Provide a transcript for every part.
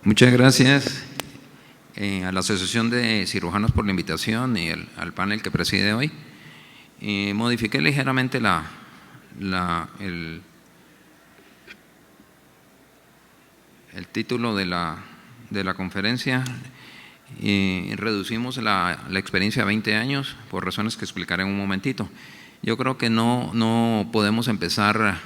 Muchas gracias a la Asociación de Cirujanos por la invitación y al panel que preside hoy. Modifiqué ligeramente el título de la conferencia y reducimos la experiencia a 20 años por razones que explicaré en un momentito. Yo creo que no podemos empezar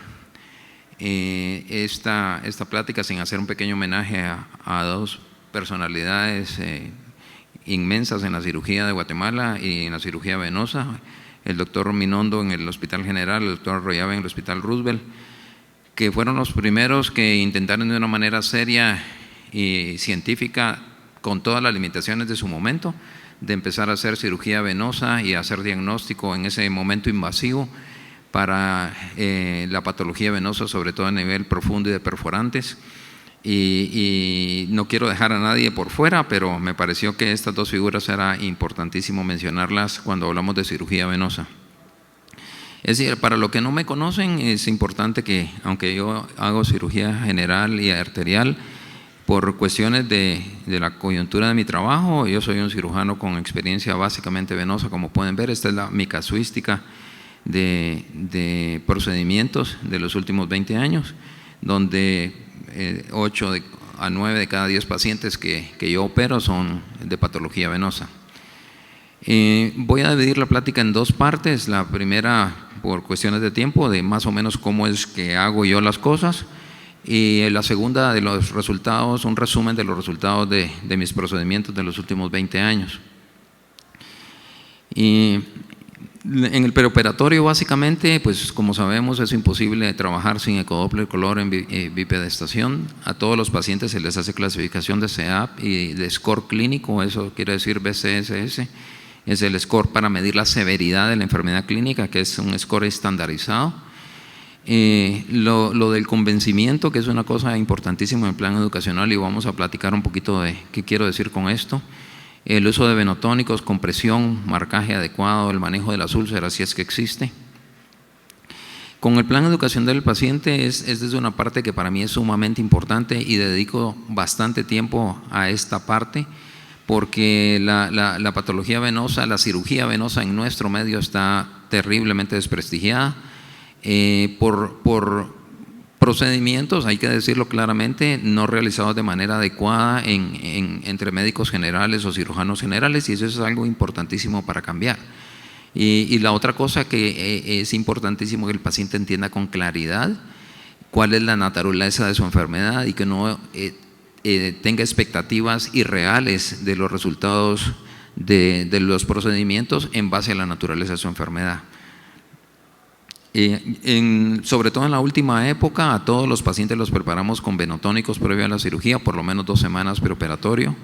esta plática sin hacer un pequeño homenaje a dos personalidades inmensas en la cirugía de Guatemala y en la cirugía venosa, el doctor Minondo en el Hospital General, el doctor Arroyave en el Hospital Roosevelt, que fueron los primeros que intentaron de una manera seria y científica, con todas las limitaciones de su momento, de empezar a hacer cirugía venosa y hacer diagnóstico en ese momento invasivo para la patología venosa, sobre todo a nivel profundo y de perforantes. Y no quiero dejar a nadie por fuera, pero me pareció que estas dos figuras era importantísimo mencionarlas cuando hablamos de cirugía venosa. Es decir, para los que no me conocen, es importante que, aunque yo hago cirugía general y arterial, por cuestiones de la coyuntura de mi trabajo, yo soy un cirujano con experiencia básicamente venosa, como pueden ver. Esta es mi casuística de procedimientos de los últimos 20 años, donde 8 a 9 de cada 10 pacientes que yo opero son de patología venosa. Voy a dividir la plática en dos partes. La primera, por cuestiones de tiempo, de más o menos cómo es que hago yo las cosas, y la segunda, de los resultados, un resumen de los resultados de mis procedimientos de los últimos 20 años. Y en el preoperatorio, básicamente, pues como sabemos, es imposible trabajar sin ecodoppler color en bipedestación. A todos los pacientes se les hace clasificación de CEAP y de score clínico, eso quiere decir BCSS, es el score para medir la severidad de la enfermedad clínica, que es un score estandarizado. Lo del convencimiento, que es una cosa importantísima en el plan educacional, y vamos a platicar un poquito de qué quiero decir con esto. El uso de venotónicos, compresión, marcaje adecuado, el manejo de las úlceras si es que existe. Con el plan de educación del paciente es desde una parte que para mí es sumamente importante y dedico bastante tiempo a esta parte, porque la patología venosa, la cirugía venosa en nuestro medio está terriblemente desprestigiada por procedimientos, hay que decirlo claramente, no realizados de manera adecuada entre médicos generales o cirujanos generales, y eso es algo importantísimo para cambiar. Y la otra cosa que es importantísimo que el paciente entienda con claridad cuál es la naturaleza de su enfermedad y que no tenga expectativas irreales de los resultados de los procedimientos en base a la naturaleza de su enfermedad. Sobre todo en la última época, a todos los pacientes los preparamos con venotónicos previo a la cirugía, por lo menos 2 semanas preoperatorio.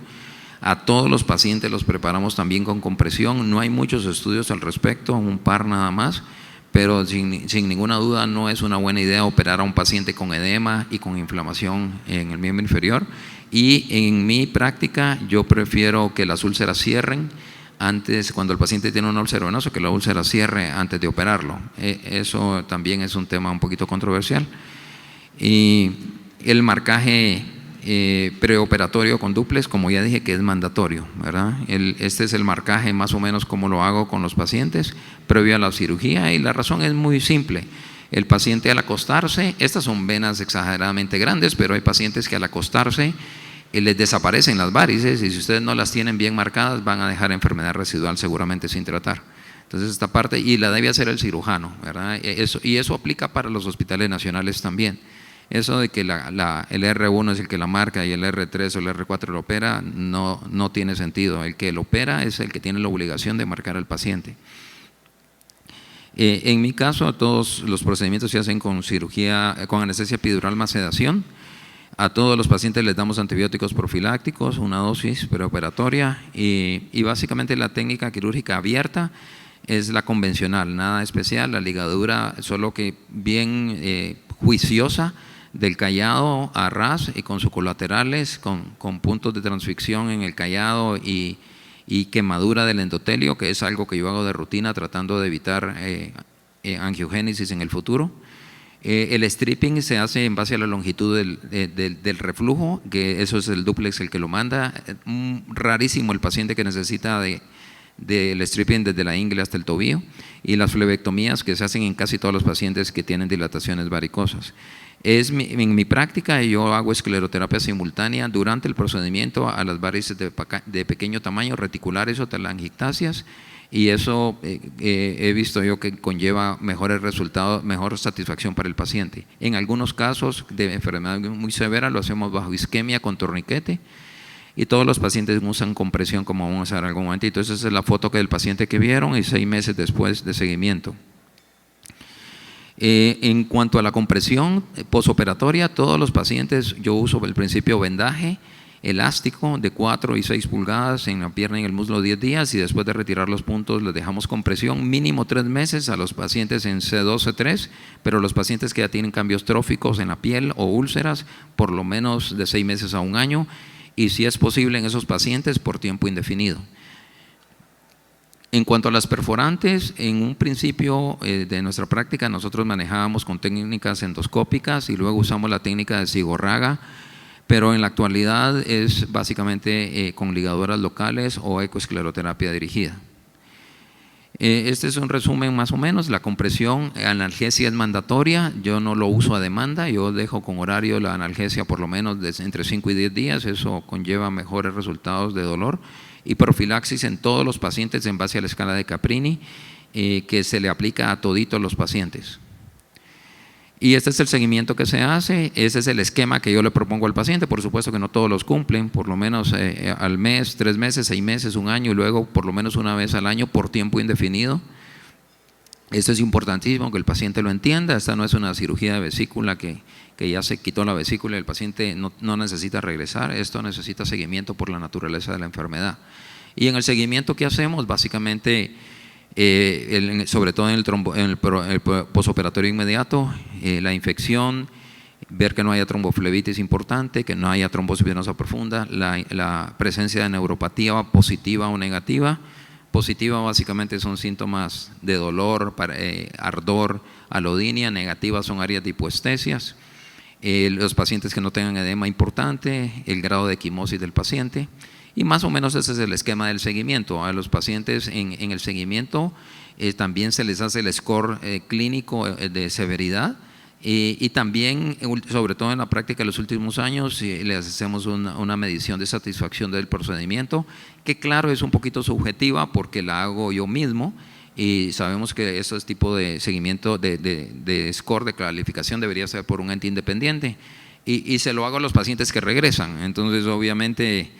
A todos los pacientes los preparamos también con compresión. No hay muchos estudios al respecto, un par nada más, pero sin ninguna duda no es una buena idea operar a un paciente con edema y con inflamación en el miembro inferior. Y en mi práctica yo prefiero que las úlceras cierren antes, cuando el paciente tiene un úlcera venoso, que la úlcera cierre antes de operarlo. Eso también es un tema un poquito controversial. Y el marcaje preoperatorio con duplex, como ya dije, que es mandatorio, ¿verdad? Este es el marcaje más o menos como lo hago con los pacientes previo a la cirugía, y la razón es muy simple. El paciente al acostarse, estas son venas exageradamente grandes, pero hay pacientes que al acostarse les desaparecen las varices, y si ustedes no las tienen bien marcadas van a dejar enfermedad residual seguramente sin tratar. Entonces esta parte, y la debe hacer el cirujano, ¿verdad? Y eso aplica para los hospitales nacionales también. Eso de que el R1 es el que la marca y el R3 o el R4 lo opera, no tiene sentido. El que lo opera es el que tiene la obligación de marcar al paciente. En mi caso, todos los procedimientos se hacen con cirugía, con anestesia epidural más sedación. A todos los pacientes les damos antibióticos profilácticos, una dosis preoperatoria, y básicamente la técnica quirúrgica abierta es la convencional, nada especial, la ligadura solo que bien juiciosa del callado a ras y con sus colaterales, con puntos de transficción en el callado y quemadura del endotelio, que es algo que yo hago de rutina tratando de evitar angiogénesis en el futuro. El stripping se hace en base a la longitud del reflujo, que eso es el dúplex el que lo manda. Rarísimo el paciente que necesita del stripping desde la ingle hasta el tobillo, y las flebectomías que se hacen en casi todos los pacientes que tienen dilataciones varicosas. En mi práctica yo hago escleroterapia simultánea durante el procedimiento a las varices de pequeño tamaño, reticulares o telangiectasias, y eso he visto yo que conlleva mejores resultados, mejor satisfacción para el paciente. En algunos casos de enfermedad muy severa lo hacemos bajo isquemia con torniquete, y todos los pacientes usan compresión, como vamos a ver en algún momento. Entonces esa es la foto del paciente que vieron y 6 meses después de seguimiento. En cuanto a la compresión posoperatoria, todos los pacientes yo uso el principio vendaje elástico de 4 y 6 pulgadas en la pierna y en el muslo 10 días, y después de retirar los puntos les dejamos compresión mínimo 3 meses a los pacientes en C2, C3, pero los pacientes que ya tienen cambios tróficos en la piel o úlceras, por lo menos de 6 meses a 1 año, y si es posible en esos pacientes por tiempo indefinido. En cuanto a las perforantes, en un principio de nuestra práctica nosotros manejábamos con técnicas endoscópicas y luego usamos la técnica de Sigorraga, pero en la actualidad es básicamente con ligaduras locales o ecoescleroterapia dirigida. Este es un resumen más o menos. La compresión, analgesia es mandatoria, yo no lo uso a demanda, yo dejo con horario la analgesia por lo menos entre 5 y 10 días, eso conlleva mejores resultados de dolor, y profilaxis en todos los pacientes en base a la escala de Caprini, que se le aplica a toditos los pacientes. Y este es el seguimiento que se hace, ese es el esquema que yo le propongo al paciente. Por supuesto que no todos los cumplen, por lo menos al mes, 3 meses, 6 meses, 1 año, y luego por lo menos una vez al año por tiempo indefinido. Esto es importantísimo que el paciente lo entienda. Esta no es una cirugía de vesícula que ya se quitó la vesícula y el paciente no necesita regresar. Esto necesita seguimiento por la naturaleza de la enfermedad. Y en el seguimiento que hacemos, básicamente, sobre todo en el posoperatorio inmediato, la infección, ver que no haya tromboflebitis importante, que no haya trombosis venosa profunda, la presencia de neuropatía positiva o negativa. Positiva básicamente son síntomas de dolor, ardor, alodinia. Negativas son áreas de hipoestesias. Los pacientes que no tengan edema importante, el grado de equimosis del paciente. Y más o menos ese es el esquema del seguimiento. A los pacientes en el seguimiento también se les hace el score clínico de severidad, y también, sobre todo en la práctica de los últimos años, les hacemos una medición de satisfacción del procedimiento, que claro es un poquito subjetiva porque la hago yo mismo, y sabemos que ese tipo de seguimiento de score de calificación debería ser por un ente independiente, y se lo hago a los pacientes que regresan. Entonces obviamente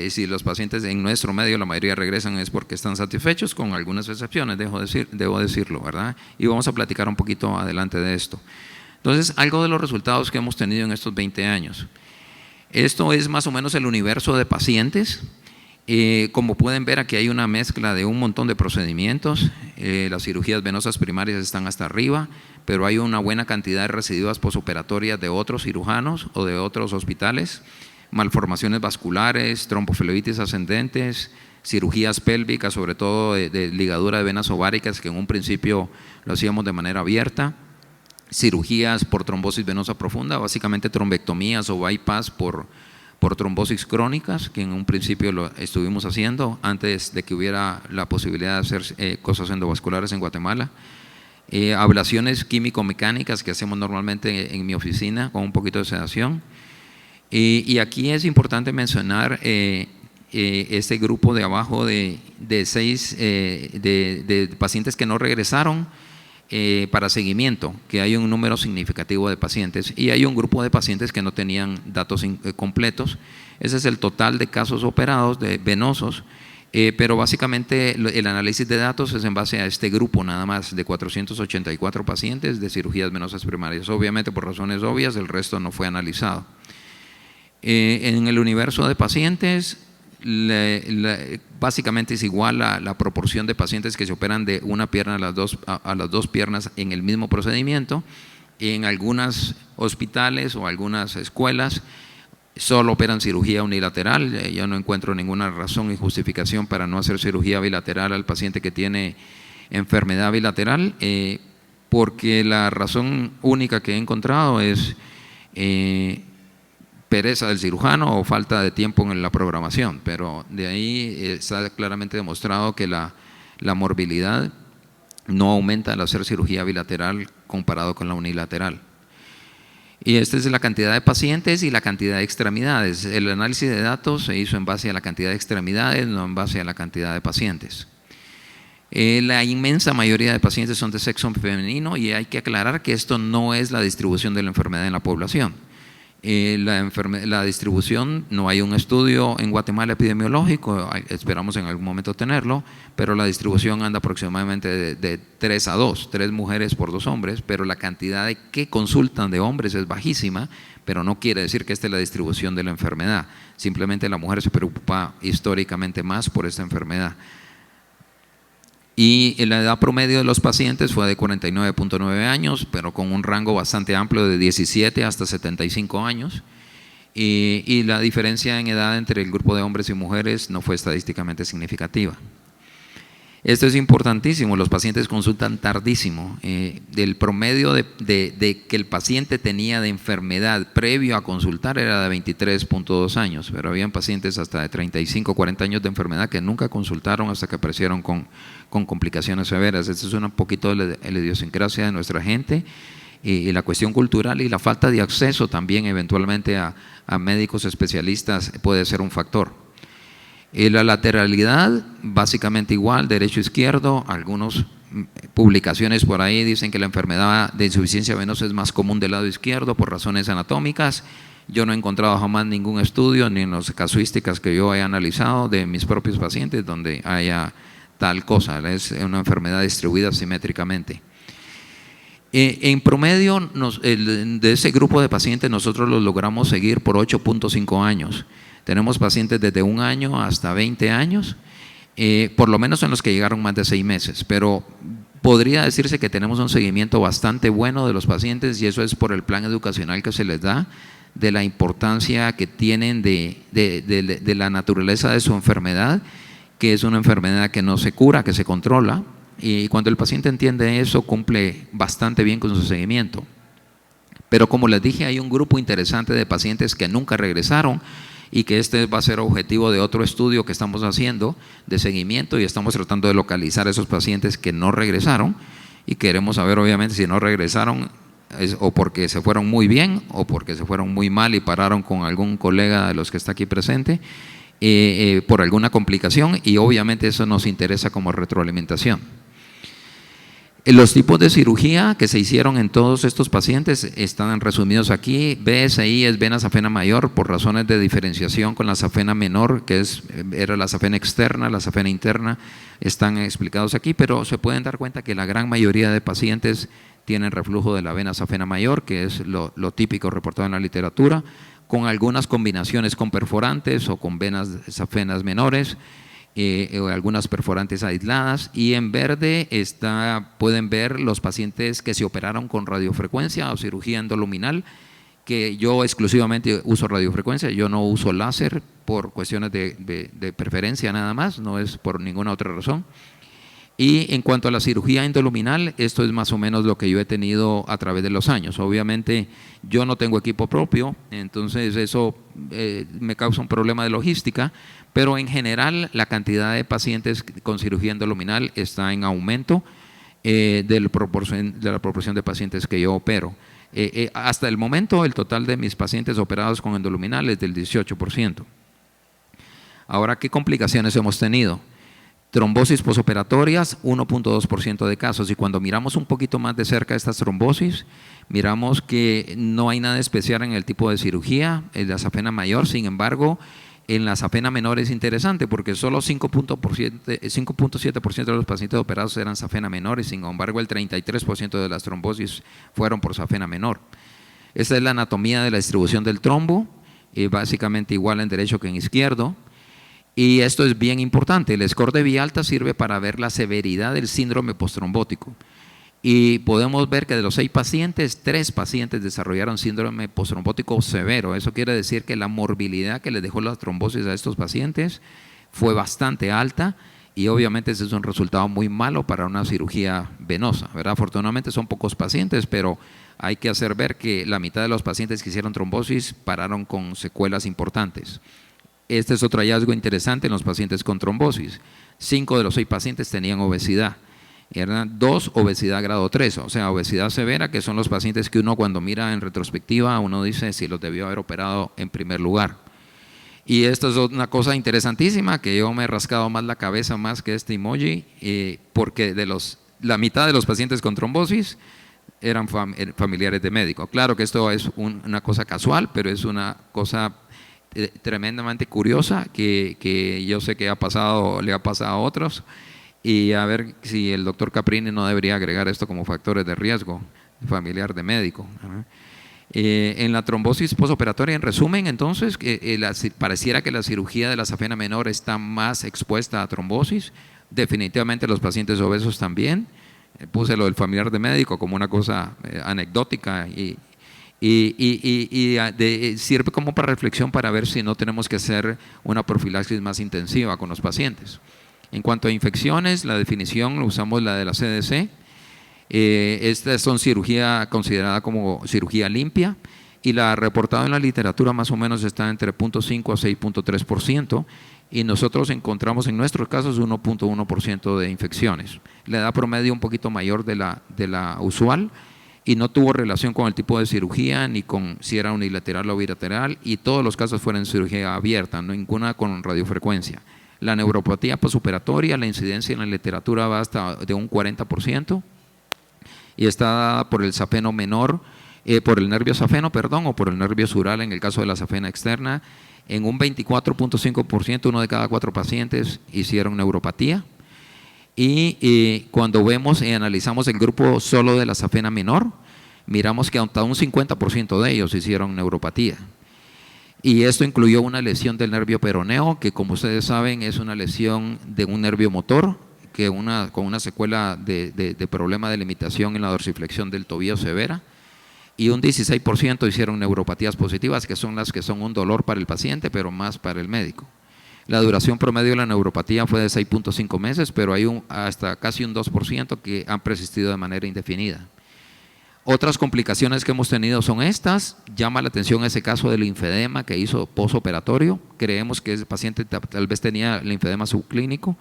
si los pacientes en nuestro medio la mayoría regresan es porque están satisfechos, con algunas excepciones, debo decirlo, ¿verdad? Y vamos a platicar un poquito adelante de esto. Entonces, algo de los resultados que hemos tenido en estos 20 años. Esto es más o menos el universo de pacientes. Como pueden ver, aquí hay una mezcla de un montón de procedimientos. Las cirugías venosas primarias están hasta arriba, pero hay una buena cantidad de residuas posoperatorias de otros cirujanos o de otros hospitales. Malformaciones vasculares, tromboflebitis ascendentes, cirugías pélvicas, sobre todo de ligadura de venas ováricas, que en un principio lo hacíamos de manera abierta, cirugías por trombosis venosa profunda, básicamente trombectomías o bypass por trombosis crónicas, que en un principio lo estuvimos haciendo antes de que hubiera la posibilidad de hacer cosas endovasculares en Guatemala. Ablaciones químico-mecánicas que hacemos normalmente en mi oficina con un poquito de sedación. Y aquí es importante mencionar este grupo de abajo de 6 de pacientes que no regresaron para seguimiento, que hay un número significativo de pacientes, y hay un grupo de pacientes que no tenían datos completos. Ese es el total de casos operados venosos, pero básicamente el análisis de datos es en base a este grupo nada más de 484 pacientes de cirugías venosas primarias. Obviamente, por razones obvias, el resto no fue analizado. En el universo de pacientes, básicamente es igual a la proporción de pacientes que se operan de una pierna a las dos piernas en el mismo procedimiento. En algunos hospitales o algunas escuelas solo operan cirugía unilateral. Yo no encuentro ninguna razón y justificación para no hacer cirugía bilateral al paciente que tiene enfermedad bilateral, porque la razón única que he encontrado es pereza del cirujano o falta de tiempo en la programación, pero de ahí está claramente demostrado que la morbilidad no aumenta al hacer cirugía bilateral comparado con la unilateral. Y esta es la cantidad de pacientes y la cantidad de extremidades. El análisis de datos se hizo en base a la cantidad de extremidades, no en base a la cantidad de pacientes. La inmensa mayoría de pacientes son de sexo femenino y hay que aclarar que esto no es la distribución de la enfermedad en la población. La distribución, no hay un estudio en Guatemala epidemiológico, esperamos en algún momento tenerlo, pero la distribución anda aproximadamente de 3 a 2, 3 mujeres por 2 hombres, pero la cantidad de que consultan de hombres es bajísima, pero no quiere decir que esta es la distribución de la enfermedad, simplemente la mujer se preocupa históricamente más por esta enfermedad. Y la edad promedio de los pacientes fue de 49.9 años, pero con un rango bastante amplio de 17 hasta 75 años. Y la diferencia en edad entre el grupo de hombres y mujeres no fue estadísticamente significativa. Esto es importantísimo, los pacientes consultan tardísimo. El promedio de que el paciente tenía de enfermedad previo a consultar era de 23.2 años, pero habían pacientes hasta de 35, 40 años de enfermedad que nunca consultaron hasta que aparecieron con complicaciones severas. Esta es un poquito de la idiosincrasia de nuestra gente y la cuestión cultural y la falta de acceso también eventualmente a médicos especialistas puede ser un factor. La lateralidad, básicamente igual, derecho-izquierdo, algunas publicaciones por ahí dicen que la enfermedad de insuficiencia venosa es más común del lado izquierdo por razones anatómicas. Yo no he encontrado jamás ningún estudio, ni en las casuísticas que yo he analizado de mis propios pacientes, donde haya tal cosa, es una enfermedad distribuida simétricamente. En promedio, de ese grupo de pacientes nosotros los logramos seguir por 8.5 años. Tenemos pacientes desde 1 año hasta 20 años, por lo menos en los que llegaron más de 6 meses, pero podría decirse que tenemos un seguimiento bastante bueno de los pacientes y eso es por el plan educacional que se les da, de la importancia que tienen de la naturaleza de su enfermedad, que es una enfermedad que no se cura, que se controla, y cuando el paciente entiende eso cumple bastante bien con su seguimiento. Pero como les dije, hay un grupo interesante de pacientes que nunca regresaron y que este va a ser objetivo de otro estudio que estamos haciendo de seguimiento y estamos tratando de localizar a esos pacientes que no regresaron y queremos saber obviamente si no regresaron o porque se fueron muy bien o porque se fueron muy mal y pararon con algún colega de los que está aquí presente por alguna complicación y obviamente eso nos interesa como retroalimentación. Los tipos de cirugía que se hicieron en todos estos pacientes están resumidos aquí. BSI es vena safena mayor por razones de diferenciación con la safena menor, que era la safena externa, la safena interna, están explicados aquí, pero se pueden dar cuenta que la gran mayoría de pacientes tienen reflujo de la vena safena mayor, que es lo típico reportado en la literatura, con algunas combinaciones con perforantes o con venas safenas menores, o algunas perforantes aisladas, y en verde pueden ver los pacientes que se operaron con radiofrecuencia o cirugía endoluminal, que yo exclusivamente uso radiofrecuencia, yo no uso láser por cuestiones de preferencia nada más, no es por ninguna otra razón. Y en cuanto a la cirugía endoluminal, esto es más o menos lo que yo he tenido a través de los años. Obviamente yo no tengo equipo propio, entonces eso me causa un problema de logística, pero en general la cantidad de pacientes con cirugía endoluminal está en aumento de la proporción de pacientes que yo opero. Hasta el momento el total de mis pacientes operados con endoluminal es del 18%. Ahora, ¿qué complicaciones hemos tenido? Trombosis posoperatorias, 1.2% de casos, y cuando miramos un poquito más de cerca estas trombosis, miramos que no hay nada especial en el tipo de cirugía, en la safena mayor. Sin embargo, en la safena menor es interesante porque solo 5.7% de los pacientes operados eran safena menor y sin embargo el 33% de las trombosis fueron por safena menor. Esta es la anatomía de la distribución del trombo, básicamente igual en derecho que en izquierdo. Y esto es bien importante, el score de Villalta sirve para ver la severidad del síndrome postrombótico. Y podemos ver que de los 6 pacientes, 3 pacientes desarrollaron síndrome postrombótico severo. Eso quiere decir que la morbilidad que les dejó la trombosis a estos pacientes fue bastante alta y obviamente ese es un resultado muy malo para una cirugía venosa, ¿verdad? Afortunadamente son pocos pacientes, pero hay que hacer ver que la mitad de los pacientes que hicieron trombosis pararon con secuelas importantes. Este es otro hallazgo interesante en los pacientes con trombosis. 5 de los 6 pacientes tenían obesidad. Eran 2 obesidad grado 3, o sea, obesidad severa, que son los pacientes que uno cuando mira en retrospectiva, uno dice si los debió haber operado en primer lugar. Y esto es una cosa interesantísima, que yo me he rascado más la cabeza más que este emoji, porque la mitad de los pacientes con trombosis eran familiares de médico. Claro que esto es una cosa casual, pero es una cosa tremendamente curiosa que yo sé que le ha pasado a otros, y a ver si el doctor Caprini no debería agregar esto como factores de riesgo familiar de médico. En la trombosis posoperatoria, en resumen, entonces, pareciera que la cirugía de la safena menor está más expuesta a trombosis. Definitivamente los pacientes obesos también. Puse lo del familiar de médico como una cosa anecdótica y sirve como para reflexión para ver si no tenemos que hacer una profilaxis más intensiva con los pacientes. En cuanto a infecciones, la definición usamos la de la CDC. Estas son cirugía considerada como cirugía limpia, y la reportada en la literatura más o menos está entre 0.5 a 6.3%, y nosotros encontramos en nuestros casos 1.1% de infecciones. La edad promedio un poquito mayor de la usual, y no tuvo relación con el tipo de cirugía ni con si era unilateral o bilateral, y todos los casos fueron cirugía abierta, no ninguna con radiofrecuencia. La neuropatía posoperatoria, la incidencia en la literatura va hasta de un 40%, y está dada por el safeno menor, por el nervio safeno, perdón, o por el nervio sural en el caso de la safena externa. En un 24.5%, 1 de cada 4 pacientes hicieron neuropatía. Y cuando vemos y analizamos el grupo solo de la safena menor, miramos que hasta un 50% de ellos hicieron neuropatía. Y esto incluyó una lesión del nervio peroneo, que como ustedes saben es una lesión de un nervio motor, que con una secuela de problema de limitación en la dorsiflexión del tobillo severa, y un 16% hicieron neuropatías positivas, que son las que son un dolor para el paciente, pero más para el médico. La duración promedio de la neuropatía fue de 6.5 meses, pero hay hasta casi un 2% que han persistido de manera indefinida. Otras complicaciones que hemos tenido son estas. Llama la atención ese caso del linfedema que hizo posoperatorio. Creemos que ese paciente tal vez tenía linfedema subclínico.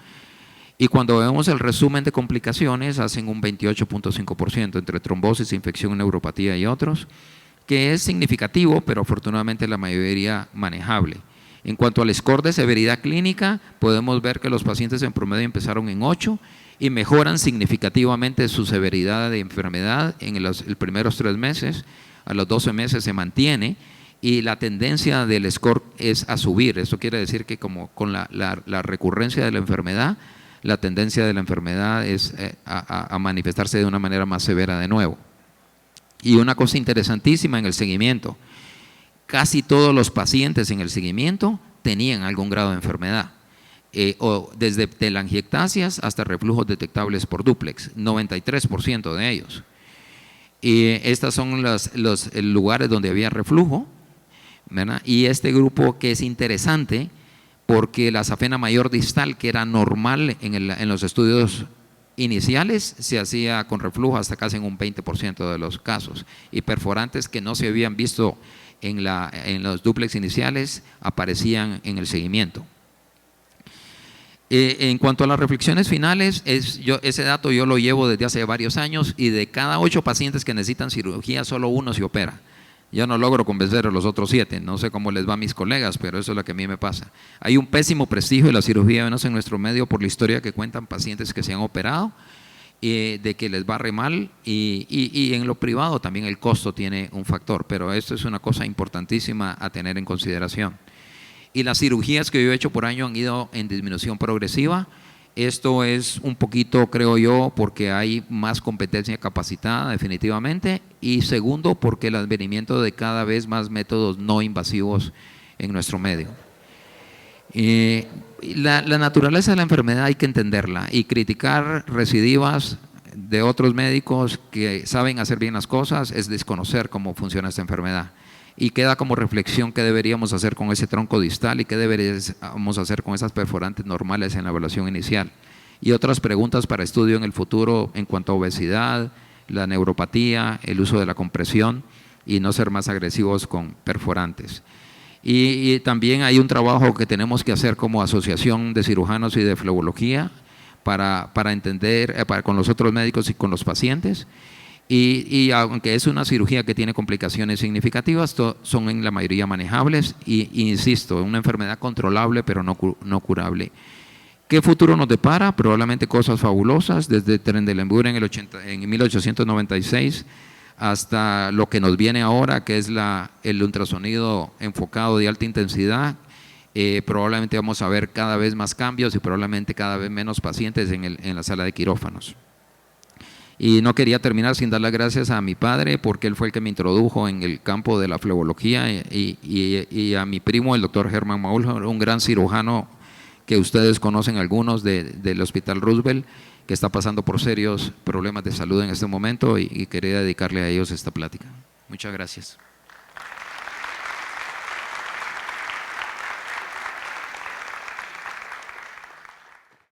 Y cuando vemos el resumen de complicaciones, hacen un 28.5% entre trombosis, infección, neuropatía y otros, que es significativo, pero afortunadamente la mayoría manejable. En cuanto al score de severidad clínica, podemos ver que los pacientes en promedio empezaron en 8 y mejoran significativamente su severidad de enfermedad en los primeros 3 meses. A los 12 meses se mantiene, y la tendencia del score es a subir. Eso quiere decir que como con la recurrencia de la enfermedad, la tendencia de la enfermedad es a manifestarse de una manera más severa de nuevo. Y una cosa interesantísima en el seguimiento: casi todos los pacientes en el seguimiento tenían algún grado de enfermedad, desde telangiectasias hasta reflujos detectables por dúplex, 93% de ellos. Y estos son los lugares donde había reflujo, ¿verdad? Y este grupo, que es interesante, porque la safena mayor distal, que era normal en los estudios iniciales, se hacía con reflujo hasta casi en un 20% de los casos, y perforantes que no se habían visto en los dúplex iniciales aparecían en el seguimiento. En cuanto a las reflexiones finales, ese dato yo lo llevo desde hace varios años, y de cada 8 pacientes que necesitan cirugía, solo 1 se opera. Yo no logro convencer a los otros 7, no sé cómo les va a mis colegas, pero eso es lo que a mí me pasa. Hay un pésimo prestigio de la cirugía venosa en nuestro medio por la historia que cuentan pacientes que se han operado, de que les va re mal, y en lo privado también el costo tiene un factor, pero esto es una cosa importantísima a tener en consideración. Y las cirugías que yo he hecho por año han ido en disminución progresiva. Esto es un poquito, creo yo, porque hay más competencia capacitada definitivamente, y segundo, porque el advenimiento de cada vez más métodos no invasivos en nuestro medio. La naturaleza de la enfermedad hay que entenderla, y criticar recidivas de otros médicos que saben hacer bien las cosas es desconocer cómo funciona esta enfermedad. y queda como reflexión qué deberíamos hacer con ese tronco distal y qué deberíamos hacer con esas perforantes normales en la evaluación inicial. Y otras preguntas para estudio en el futuro en cuanto a obesidad, la neuropatía, el uso de la compresión y no ser más agresivos con perforantes. Y también hay un trabajo que tenemos que hacer como asociación de cirujanos y de flebología para entender con los otros médicos y con los pacientes. Y aunque es una cirugía que tiene complicaciones significativas, son en la mayoría manejables y insisto, es una enfermedad controlable pero no curable. ¿Qué futuro nos depara? Probablemente cosas fabulosas, desde Trendelenburg en 1896 hasta lo que nos viene ahora, que es el ultrasonido enfocado de alta intensidad. Probablemente vamos a ver cada vez más cambios y probablemente cada vez menos pacientes en la sala de quirófanos. Y no quería terminar sin dar las gracias a mi padre, porque él fue el que me introdujo en el campo de la flebología, y a mi primo, el doctor Germán Maúl, un gran cirujano que ustedes conocen algunos del Hospital Roosevelt, que está pasando por serios problemas de salud en este momento, y quería dedicarle a ellos esta plática. Muchas gracias.